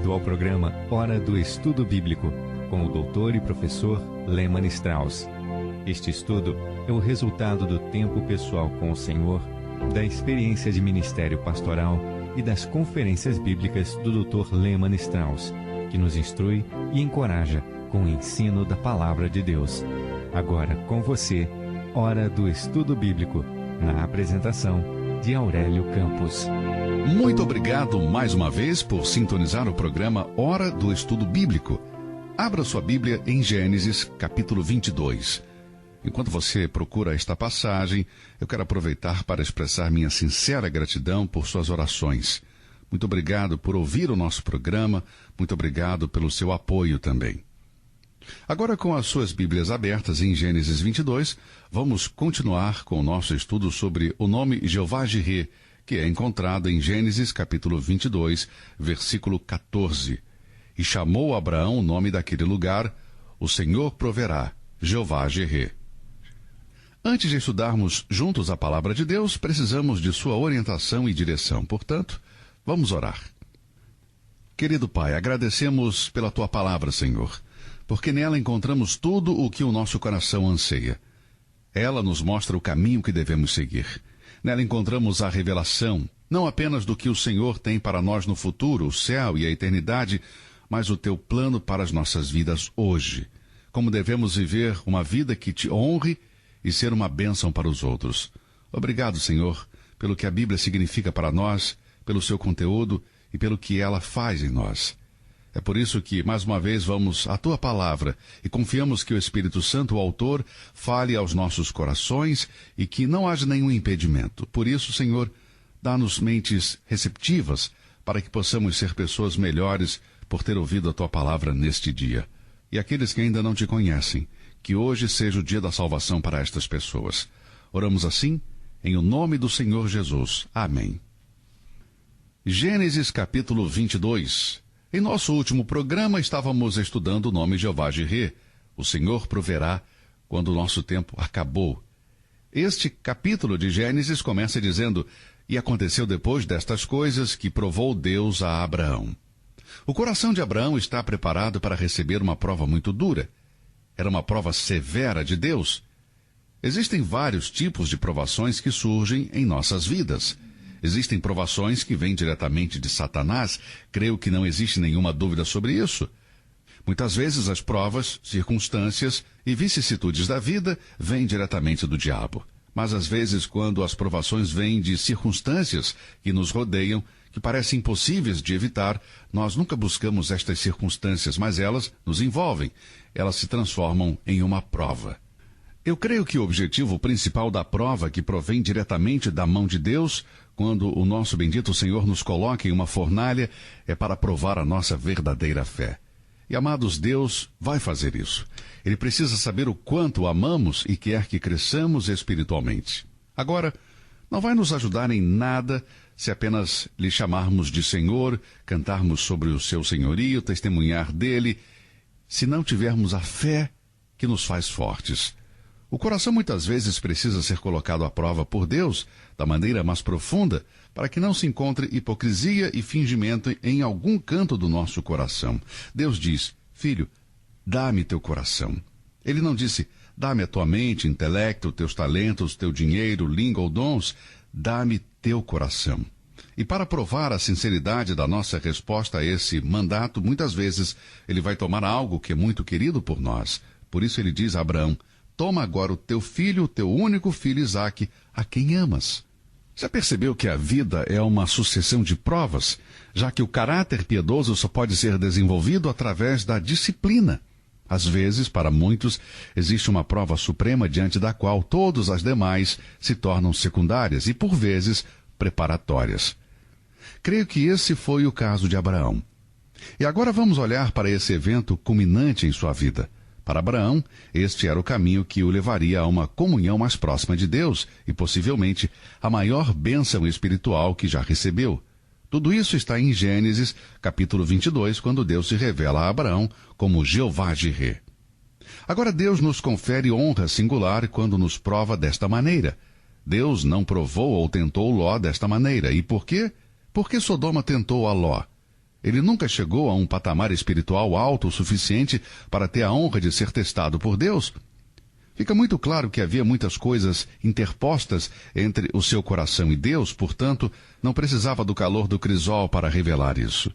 bem-vindo ao programa Hora do Estudo Bíblico, com o doutor e professor Lehmann Strauss. Este estudo é o resultado do tempo pessoal com o Senhor, da experiência de ministério pastoral e das conferências bíblicas do Dr. Lehmann Strauss, que nos instrui e encoraja com o ensino da Palavra de Deus. Agora com você, Hora do Estudo Bíblico, na apresentação de Aurélio Campos. Muito obrigado mais uma vez por sintonizar o programa Hora do Estudo Bíblico. Abra sua Bíblia em Gênesis, capítulo 22. Enquanto você procura esta passagem, eu quero aproveitar para expressar minha sincera gratidão por suas orações. Muito obrigado por ouvir o nosso programa, muito obrigado pelo seu apoio também. Agora, com as suas Bíblias abertas em Gênesis 22, vamos continuar com o nosso estudo sobre o nome Jeová-Jireh, que é encontrado em Gênesis capítulo 22, versículo 14. E chamou Abraão o nome daquele lugar, o Senhor proverá, Jeová-Jireh. Antes de estudarmos juntos a palavra de Deus, precisamos de sua orientação e direção. Portanto, vamos orar. Querido Pai, agradecemos pela tua palavra, Senhor, porque nela encontramos tudo o que o nosso coração anseia. Ela nos mostra o caminho que devemos seguir. Nela encontramos a revelação, não apenas do que o Senhor tem para nós no futuro, o céu e a eternidade, mas o teu plano para as nossas vidas hoje. Como devemos viver uma vida que te honre e ser uma bênção para os outros. Obrigado, Senhor, pelo que a Bíblia significa para nós, pelo seu conteúdo e pelo que ela faz em nós. É por isso que, mais uma vez, vamos à tua palavra e confiamos que o Espírito Santo, o autor, fale aos nossos corações e que não haja nenhum impedimento. Por isso, Senhor, dá-nos mentes receptivas para que possamos ser pessoas melhores por ter ouvido a tua palavra neste dia. E aqueles que ainda não te conhecem, que hoje seja o dia da salvação para estas pessoas. Oramos assim, em o nome do Senhor Jesus. Amém. Gênesis capítulo 22. Em nosso último programa, estávamos estudando o nome Jeová-Jireh, o Senhor proverá, quando o nosso tempo acabou. Este capítulo de Gênesis começa dizendo, e aconteceu depois destas coisas que provou Deus a Abraão. O coração de Abraão está preparado para receber uma prova muito dura. Era uma prova severa de Deus. Existem vários tipos de provações que surgem em nossas vidas. Existem provações que vêm diretamente de Satanás. Creio que não existe nenhuma dúvida sobre isso. Muitas vezes as provas, circunstâncias e vicissitudes da vida vêm diretamente do diabo. Mas às vezes, quando as provações vêm de circunstâncias que nos rodeiam, que parecem impossíveis de evitar, nós nunca buscamos estas circunstâncias, mas elas nos envolvem. Elas se transformam em uma prova. Eu creio que o objetivo principal da prova, que provém diretamente da mão de Deus, quando o nosso bendito Senhor nos coloca em uma fornalha, é para provar a nossa verdadeira fé. E, amados, Deus vai fazer isso. Ele precisa saber o quanto o amamos e quer que cresçamos espiritualmente. Agora, não vai nos ajudar em nada se apenas lhe chamarmos de Senhor, cantarmos sobre o seu senhorio, testemunhar dele, se não tivermos a fé que nos faz fortes. O coração muitas vezes precisa ser colocado à prova por Deus, da maneira mais profunda, para que não se encontre hipocrisia e fingimento em algum canto do nosso coração. Deus diz, filho, dá-me teu coração. Ele não disse, dá-me a tua mente, intelecto, teus talentos, teu dinheiro, língua ou dons. Dá-me teu coração. E para provar a sinceridade da nossa resposta a esse mandato, muitas vezes ele vai tomar algo que é muito querido por nós. Por isso ele diz a Abraão, toma agora o teu filho, o teu único filho Isaque, a quem amas. Já percebeu que a vida é uma sucessão de provas, já que o caráter piedoso só pode ser desenvolvido através da disciplina? Às vezes, para muitos, existe uma prova suprema diante da qual todas as demais se tornam secundárias e, por vezes, preparatórias. Creio que esse foi o caso de Abraão. E agora vamos olhar para esse evento culminante em sua vida. Para Abraão, este era o caminho que o levaria a uma comunhão mais próxima de Deus e, possivelmente, a maior bênção espiritual que já recebeu. Tudo isso está em Gênesis, capítulo 22, quando Deus se revela a Abraão como Jeová-Jireh. Agora Deus nos confere honra singular quando nos prova desta maneira. Deus não provou ou tentou Ló desta maneira. E por quê? Por que Sodoma tentou a Ló? Ele nunca chegou a um patamar espiritual alto o suficiente para ter a honra de ser testado por Deus. Fica muito claro que havia muitas coisas interpostas entre o seu coração e Deus, portanto, não precisava do calor do crisol para revelar isso.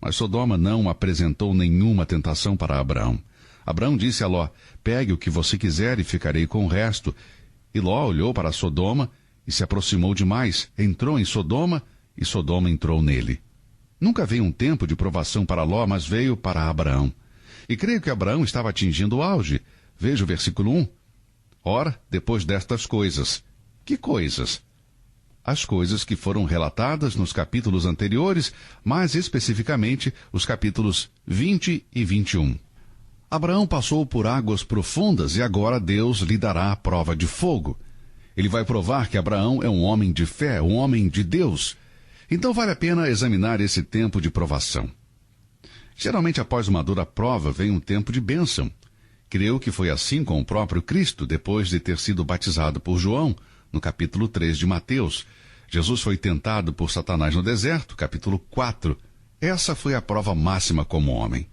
Mas Sodoma não apresentou nenhuma tentação para Abraão. Abraão disse a Ló: pegue o que você quiser e ficarei com o resto. E Ló olhou para Sodoma e se aproximou demais, entrou em Sodoma e Sodoma entrou nele. Nunca veio um tempo de provação para Ló, mas veio para Abraão. E creio que Abraão estava atingindo o auge. Veja o versículo 1. Ora, depois destas coisas. Que coisas? As coisas que foram relatadas nos capítulos anteriores, mais especificamente os capítulos 20 e 21. Abraão passou por águas profundas e agora Deus lhe dará a prova de fogo. Ele vai provar que Abraão é um homem de fé, um homem de Deus. Então vale a pena examinar esse tempo de provação. Geralmente após uma dura prova vem um tempo de bênção. Creio que foi assim com o próprio Cristo, depois de ter sido batizado por João, no capítulo 3 de Mateus. Jesus foi tentado por Satanás no deserto, capítulo 4. Essa foi a prova máxima como homem.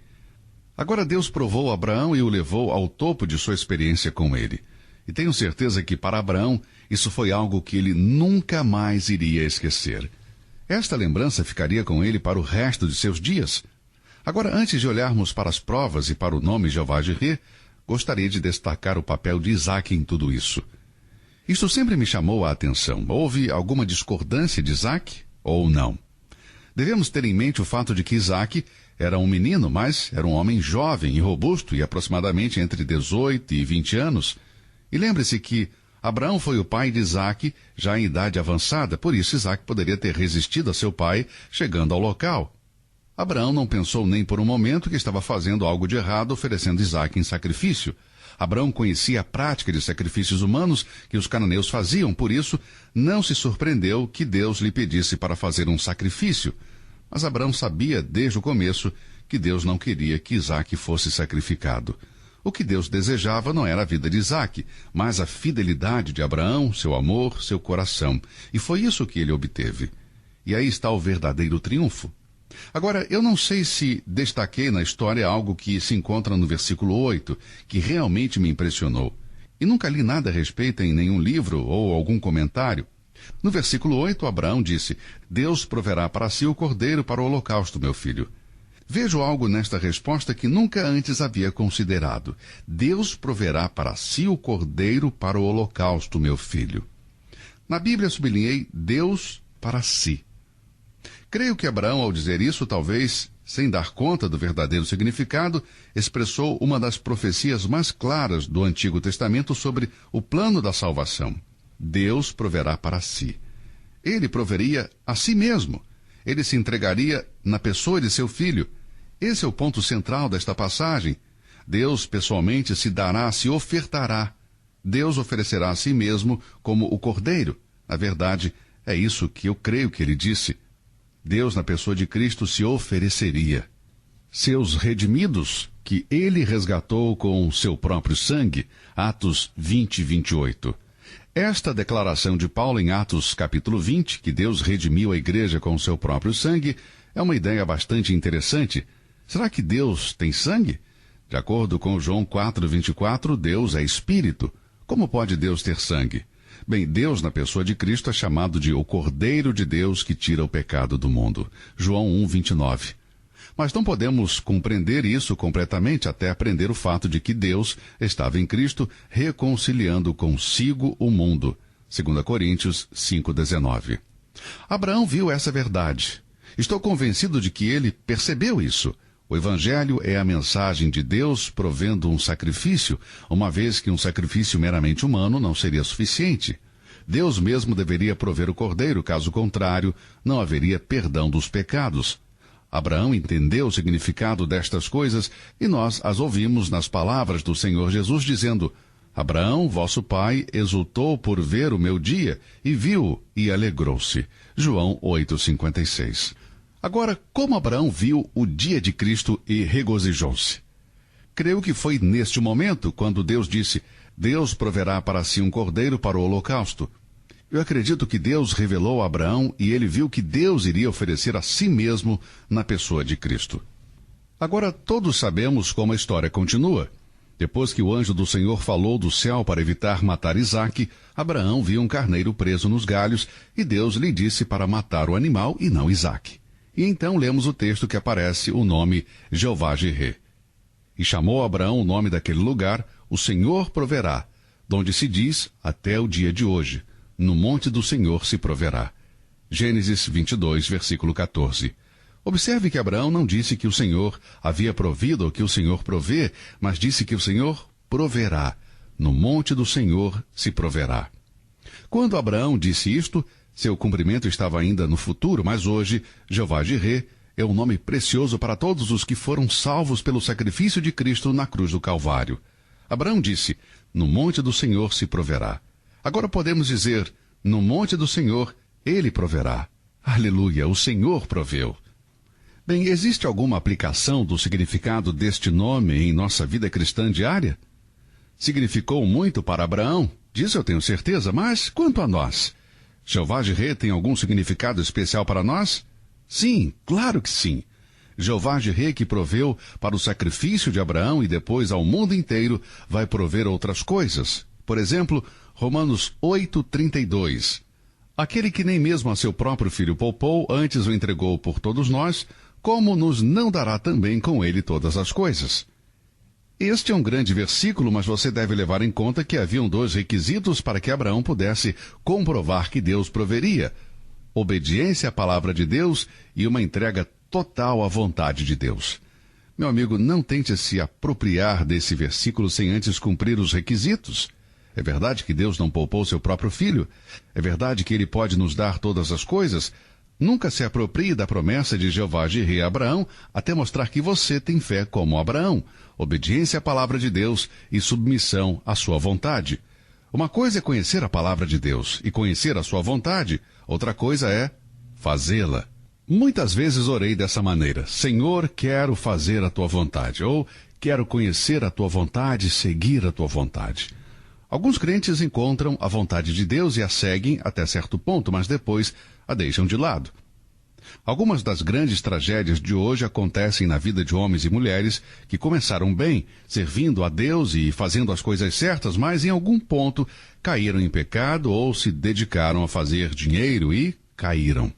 Agora Deus provou Abraão e o levou ao topo de sua experiência com ele. E tenho certeza que para Abraão isso foi algo que ele nunca mais iria esquecer. Esta lembrança ficaria com ele para o resto de seus dias. Agora, antes de olharmos para as provas e para o nome Jeová Jireh, gostaria de destacar o papel de Isaque em tudo isso. Isso sempre me chamou a atenção. Houve alguma discordância de Isaque ou não? Devemos ter em mente o fato de que Isaque era um menino, mas era um homem jovem e robusto e aproximadamente entre 18 e 20 anos. E lembre-se que Abraão foi o pai de Isaque já em idade avançada, por isso Isaque poderia ter resistido a seu pai chegando ao local. Abraão não pensou nem por um momento que estava fazendo algo de errado oferecendo Isaque em sacrifício. Abraão conhecia a prática de sacrifícios humanos que os cananeus faziam, por isso não se surpreendeu que Deus lhe pedisse para fazer um sacrifício. Mas Abraão sabia desde o começo que Deus não queria que Isaque fosse sacrificado. O que Deus desejava não era a vida de Isaque, mas a fidelidade de Abraão, seu amor, seu coração. E foi isso que ele obteve. E aí está o verdadeiro triunfo. Agora, eu não sei se destaquei na história algo que se encontra no versículo 8, que realmente me impressionou. E nunca li nada a respeito em nenhum livro ou algum comentário. No versículo 8, Abraão disse: Deus proverá para si o cordeiro para o holocausto, meu filho. Vejo algo nesta resposta que nunca antes havia considerado. Deus proverá para si o cordeiro para o holocausto, meu filho. Na Bíblia sublinhei Deus para si. Creio que Abraão, ao dizer isso, talvez, sem dar conta do verdadeiro significado, expressou uma das profecias mais claras do Antigo Testamento sobre o plano da salvação. Deus proverá para si. Ele proveria a si mesmo. Ele se entregaria na pessoa de seu filho. Esse é o ponto central desta passagem. Deus pessoalmente se dará, se ofertará. Deus oferecerá a si mesmo como o cordeiro. Na verdade, é isso que eu creio que ele disse. Deus, na pessoa de Cristo, se ofereceria. Seus redimidos, que ele resgatou com seu próprio sangue. Atos 20 e 28. Esta declaração de Paulo em Atos capítulo 20, que Deus redimiu a igreja com seu próprio sangue, é uma ideia bastante interessante. Será que Deus tem sangue? De acordo com João 4:24, Deus é espírito. Como pode Deus ter sangue? Bem, Deus na pessoa de Cristo é chamado de o Cordeiro de Deus que tira o pecado do mundo. João 1:29. Mas não podemos compreender isso completamente até aprender o fato de que Deus estava em Cristo reconciliando consigo o mundo. 2 Coríntios 5:19. Abraão viu essa verdade. Estou convencido de que ele percebeu isso. O Evangelho é a mensagem de Deus provendo um sacrifício, uma vez que um sacrifício meramente humano não seria suficiente. Deus mesmo deveria prover o cordeiro, caso contrário, não haveria perdão dos pecados. Abraão entendeu o significado destas coisas e nós as ouvimos nas palavras do Senhor Jesus dizendo: Abraão, vosso pai, exultou por ver o meu dia e viu e alegrou-se. João 8:56. Agora, como Abraão viu o dia de Cristo e regozijou-se? Creio que foi neste momento quando Deus disse: Deus proverá para si um cordeiro para o holocausto. Eu acredito que Deus revelou a Abraão e ele viu que Deus iria oferecer a si mesmo na pessoa de Cristo. Agora, todos sabemos como a história continua. Depois que o anjo do Senhor falou do céu para evitar matar Isaque, Abraão viu um carneiro preso nos galhos e Deus lhe disse para matar o animal e não Isaque. E então lemos o texto que aparece o nome Jeová-Jirê. E chamou Abraão o nome daquele lugar, o Senhor proverá, donde se diz até o dia de hoje, no monte do Senhor se proverá. Gênesis 22, versículo 14. Observe que Abraão não disse que o Senhor havia provido ou que o Senhor provê, mas disse que o Senhor proverá. No monte do Senhor se proverá. Quando Abraão disse isto, seu cumprimento estava ainda no futuro, mas hoje, Jeová-Jirê é um nome precioso para todos os que foram salvos pelo sacrifício de Cristo na cruz do Calvário. Abraão disse, no monte do Senhor se proverá. Agora podemos dizer, no monte do Senhor, ele proverá. Aleluia, o Senhor proveu. Bem, existe alguma aplicação do significado deste nome em nossa vida cristã diária? Significou muito para Abraão, disso eu tenho certeza, mas quanto a nós? Jeová-Jirê tem algum significado especial para nós? Sim, claro que sim. Jeová-Jirê, que proveu para o sacrifício de Abraão e depois ao mundo inteiro, vai prover outras coisas. Por exemplo, Romanos 8:32. Aquele que nem mesmo a seu próprio filho poupou, antes o entregou por todos nós, como nos não dará também com ele todas as coisas? Este é um grande versículo, mas você deve levar em conta que haviam 2 requisitos para que Abraão pudesse comprovar que Deus proveria: obediência à palavra de Deus e uma entrega total à vontade de Deus. Meu amigo, não tente se apropriar desse versículo sem antes cumprir os requisitos. É verdade que Deus não poupou seu próprio filho? É verdade que ele pode nos dar todas as coisas? Nunca se aproprie da promessa de Jeová-Jirê a Abraão até mostrar que você tem fé como Abraão, obediência à palavra de Deus e submissão à sua vontade. Uma coisa é conhecer a palavra de Deus e conhecer a sua vontade, outra coisa é fazê-la. Muitas vezes orei dessa maneira: Senhor, quero fazer a tua vontade, ou quero conhecer a tua vontade e seguir a tua vontade. Alguns crentes encontram a vontade de Deus e a seguem até certo ponto, mas depois a deixam de lado. Algumas das grandes tragédias de hoje acontecem na vida de homens e mulheres que começaram bem, servindo a Deus e fazendo as coisas certas, mas em algum ponto caíram em pecado ou se dedicaram a fazer dinheiro e caíram.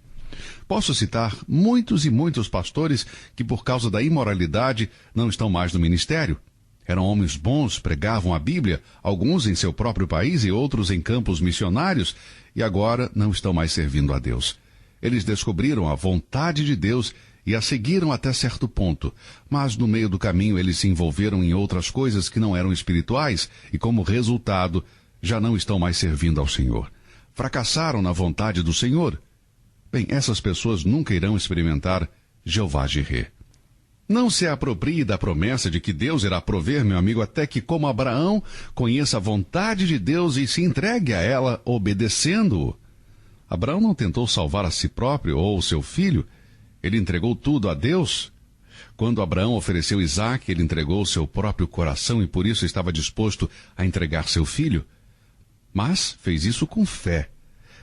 Posso citar muitos e muitos pastores que, por causa da imoralidade, não estão mais no ministério. Eram homens bons, pregavam a Bíblia, alguns em seu próprio país e outros em campos missionários, e agora não estão mais servindo a Deus. Eles descobriram a vontade de Deus e a seguiram até certo ponto, mas no meio do caminho eles se envolveram em outras coisas que não eram espirituais e, como resultado, já não estão mais servindo ao Senhor. Fracassaram na vontade do Senhor. Bem, essas pessoas nunca irão experimentar Jeová-Jirê. Não se aproprie da promessa de que Deus irá prover, meu amigo, até que, como Abraão, conheça a vontade de Deus e se entregue a ela obedecendo-o. Abraão não tentou salvar a si próprio ou seu filho, ele entregou tudo a Deus. Quando Abraão ofereceu Isaque, ele entregou seu próprio coração e por isso estava disposto a entregar seu filho. Mas fez isso com fé.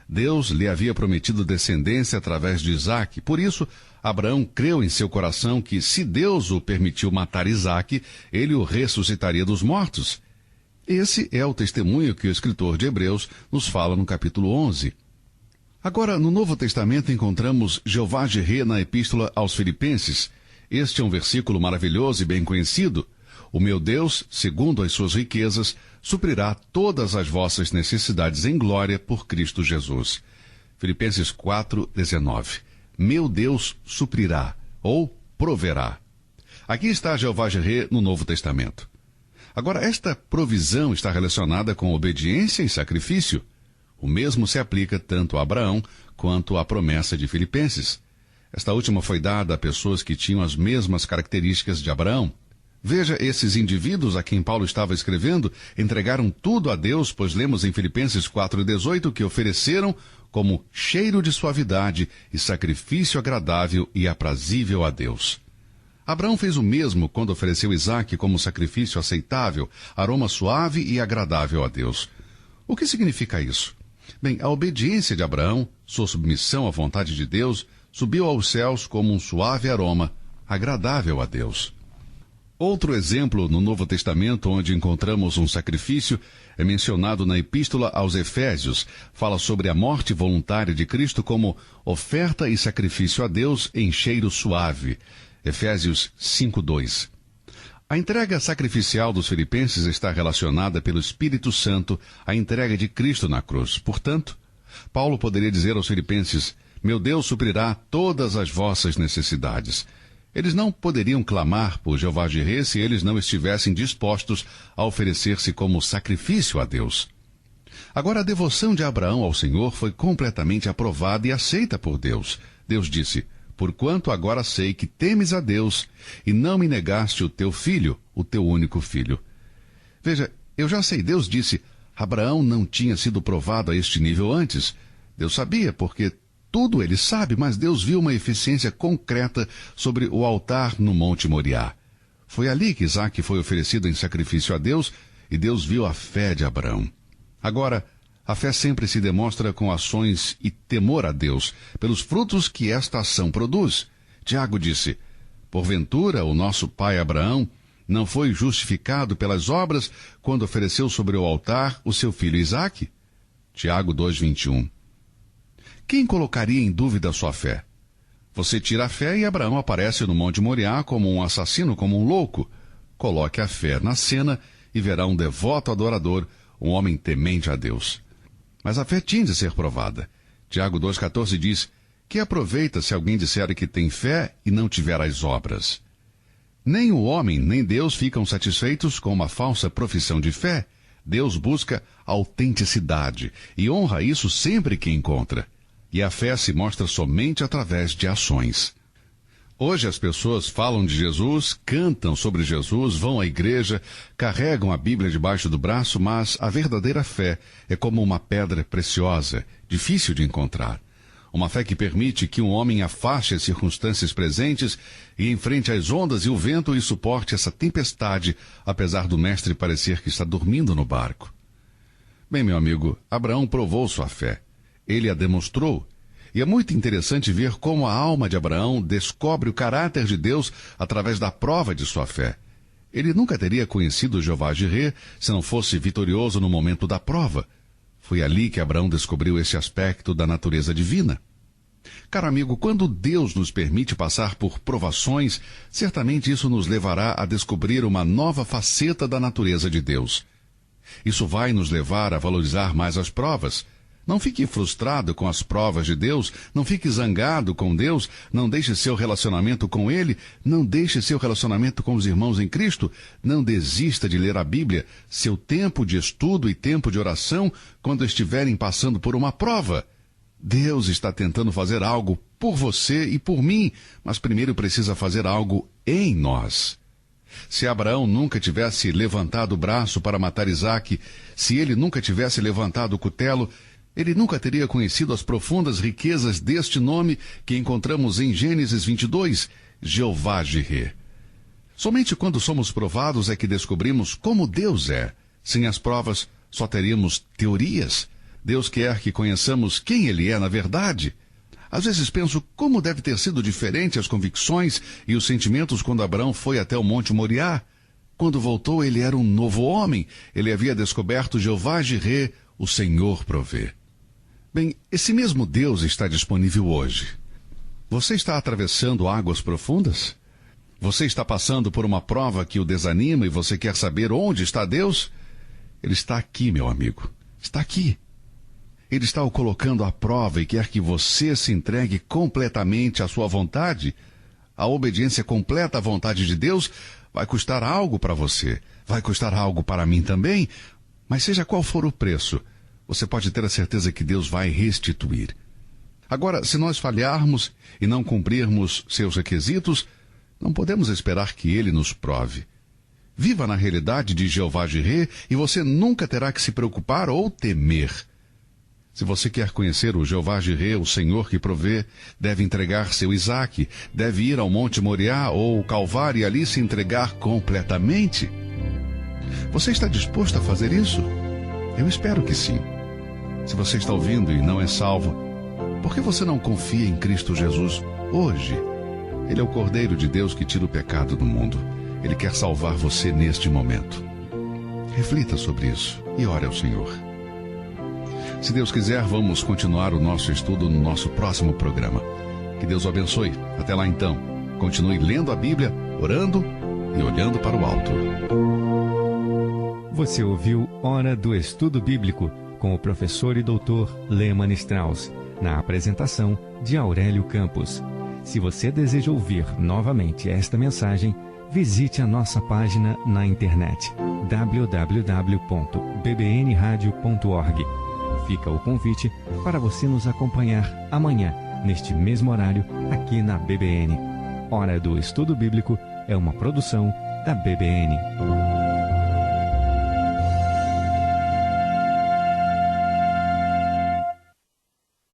Deus lhe havia prometido descendência através de Isaque, por isso Abraão creu em seu coração que, se Deus o permitiu matar Isaque, ele o ressuscitaria dos mortos. Esse é o testemunho que o escritor de Hebreus nos fala no capítulo 11. Agora, no Novo Testamento, encontramos Jeová-Jirê na Epístola aos Filipenses. Este é um versículo maravilhoso e bem conhecido. O meu Deus, segundo as suas riquezas, suprirá todas as vossas necessidades em glória por Cristo Jesus. Filipenses 4:19. Meu Deus suprirá, ou proverá. Aqui está Jeová-Jirê no Novo Testamento. Agora, esta provisão está relacionada com obediência e sacrifício. O mesmo se aplica tanto a Abraão quanto à promessa de Filipenses. Esta última foi dada a pessoas que tinham as mesmas características de Abraão. Veja, esses indivíduos a quem Paulo estava escrevendo entregaram tudo a Deus, pois lemos em Filipenses 4:18 que ofereceram como cheiro de suavidade e sacrifício agradável e aprazível a Deus. Abraão fez o mesmo quando ofereceu Isaque como sacrifício aceitável, aroma suave e agradável a Deus. O que significa isso? Bem, a obediência de Abraão, sua submissão à vontade de Deus, subiu aos céus como um suave aroma, agradável a Deus. Outro exemplo no Novo Testamento onde encontramos um sacrifício é mencionado na Epístola aos Efésios. Fala sobre a morte voluntária de Cristo como oferta e sacrifício a Deus em cheiro suave. Efésios 5:2. A entrega sacrificial dos filipenses está relacionada pelo Espírito Santo à entrega de Cristo na cruz. Portanto, Paulo poderia dizer aos filipenses: meu Deus suprirá todas as vossas necessidades. Eles não poderiam clamar por Jeová Jireh se eles não estivessem dispostos a oferecer-se como sacrifício a Deus. Agora, a devoção de Abraão ao Senhor foi completamente aprovada e aceita por Deus. Deus disse: porquanto agora sei que temes a Deus e não me negaste o teu filho, o teu único filho. Veja, eu já sei, Deus disse, Abraão não tinha sido provado a este nível antes. Deus sabia, porque tudo ele sabe, mas Deus viu uma eficiência concreta sobre o altar no Monte Moriá. Foi ali que Isaque foi oferecido em sacrifício a Deus, e Deus viu a fé de Abraão. Agora, a fé sempre se demonstra com ações e temor a Deus, pelos frutos que esta ação produz. Tiago disse: porventura o nosso pai Abraão não foi justificado pelas obras quando ofereceu sobre o altar o seu filho Isaque? Tiago 2:21. Quem colocaria em dúvida a sua fé? Você tira a fé e Abraão aparece no Monte Moriá como um assassino, como um louco. Coloque a fé na cena e verá um devoto adorador, um homem temente a Deus. Mas a fé tinha de ser provada. Tiago 2,14 diz: que aproveita se alguém disser que tem fé e não tiver as obras? Nem o homem, nem Deus ficam satisfeitos com uma falsa profissão de fé. Deus busca autenticidade e honra isso sempre que encontra. E a fé se mostra somente através de ações. Hoje as pessoas falam de Jesus, cantam sobre Jesus, vão à igreja, carregam a Bíblia debaixo do braço, mas a verdadeira fé é como uma pedra preciosa, difícil de encontrar. Uma fé que permite que um homem afaste as circunstâncias presentes e enfrente as ondas e o vento e suporte essa tempestade, apesar do mestre parecer que está dormindo no barco. Bem, meu amigo, Abraão provou sua fé. Ele a demonstrou. E é muito interessante ver como a alma de Abraão descobre o caráter de Deus através da prova de sua fé. Ele nunca teria conhecido Jeová Jireh se não fosse vitorioso no momento da prova. Foi ali que Abraão descobriu esse aspecto da natureza divina. Caro amigo, quando Deus nos permite passar por provações, certamente isso nos levará a descobrir uma nova faceta da natureza de Deus. Isso vai nos levar a valorizar mais as provas. Não fique frustrado com as provas de Deus, não fique zangado com Deus, não deixe seu relacionamento com Ele, não deixe seu relacionamento com os irmãos em Cristo, não desista de ler a Bíblia, seu tempo de estudo e tempo de oração, quando estiverem passando por uma prova. Deus está tentando fazer algo por você e por mim, mas primeiro precisa fazer algo em nós. Se Abraão nunca tivesse levantado o braço para matar Isaque, se ele nunca tivesse levantado o cutelo, ele nunca teria conhecido as profundas riquezas deste nome que encontramos em Gênesis 22, Jeová Jireh. Somente quando somos provados é que descobrimos como Deus é. Sem as provas, só teríamos teorias. Deus quer que conheçamos quem Ele é na verdade. Às vezes penso como deve ter sido diferente as convicções e os sentimentos quando Abraão foi até o Monte Moriá. Quando voltou, ele era um novo homem. Ele havia descoberto Jeová Jireh, o Senhor provê. Bem, esse mesmo Deus está disponível hoje. Você está atravessando águas profundas? Você está passando por uma prova que o desanima e você quer saber onde está Deus? Ele está aqui, meu amigo. Está aqui. Ele está o colocando à prova e quer que você se entregue completamente à sua vontade. A obediência completa à vontade de Deus vai custar algo para você. Vai custar algo para mim também. Mas seja qual for o preço, você pode ter a certeza que Deus vai restituir. Agora, se nós falharmos e não cumprirmos seus requisitos, não podemos esperar que Ele nos prove. Viva na realidade de Jeová Jireh e você nunca terá que se preocupar ou temer. Se você quer conhecer o Jeová Jireh, o Senhor que provê, deve entregar seu Isaque, deve ir ao Monte Moriá ou Calvário e ali se entregar completamente. Você está disposto a fazer isso? Eu espero que sim. Se você está ouvindo e não é salvo, por que você não confia em Cristo Jesus hoje? Ele é o Cordeiro de Deus que tira o pecado do mundo. Ele quer salvar você neste momento. Reflita sobre isso e ore ao Senhor. Se Deus quiser, vamos continuar o nosso estudo no nosso próximo programa. Que Deus o abençoe. Até lá então. Continue lendo a Bíblia, orando e olhando para o alto. Você ouviu Hora do Estudo Bíblico com o professor e doutor Lehmann Strauss, na apresentação de Aurélio Campos. Se você deseja ouvir novamente esta mensagem, visite a nossa página na internet www.bbnradio.org. Fica o convite para você nos acompanhar amanhã, neste mesmo horário, aqui na BBN. Hora do Estudo Bíblico é uma produção da BBN.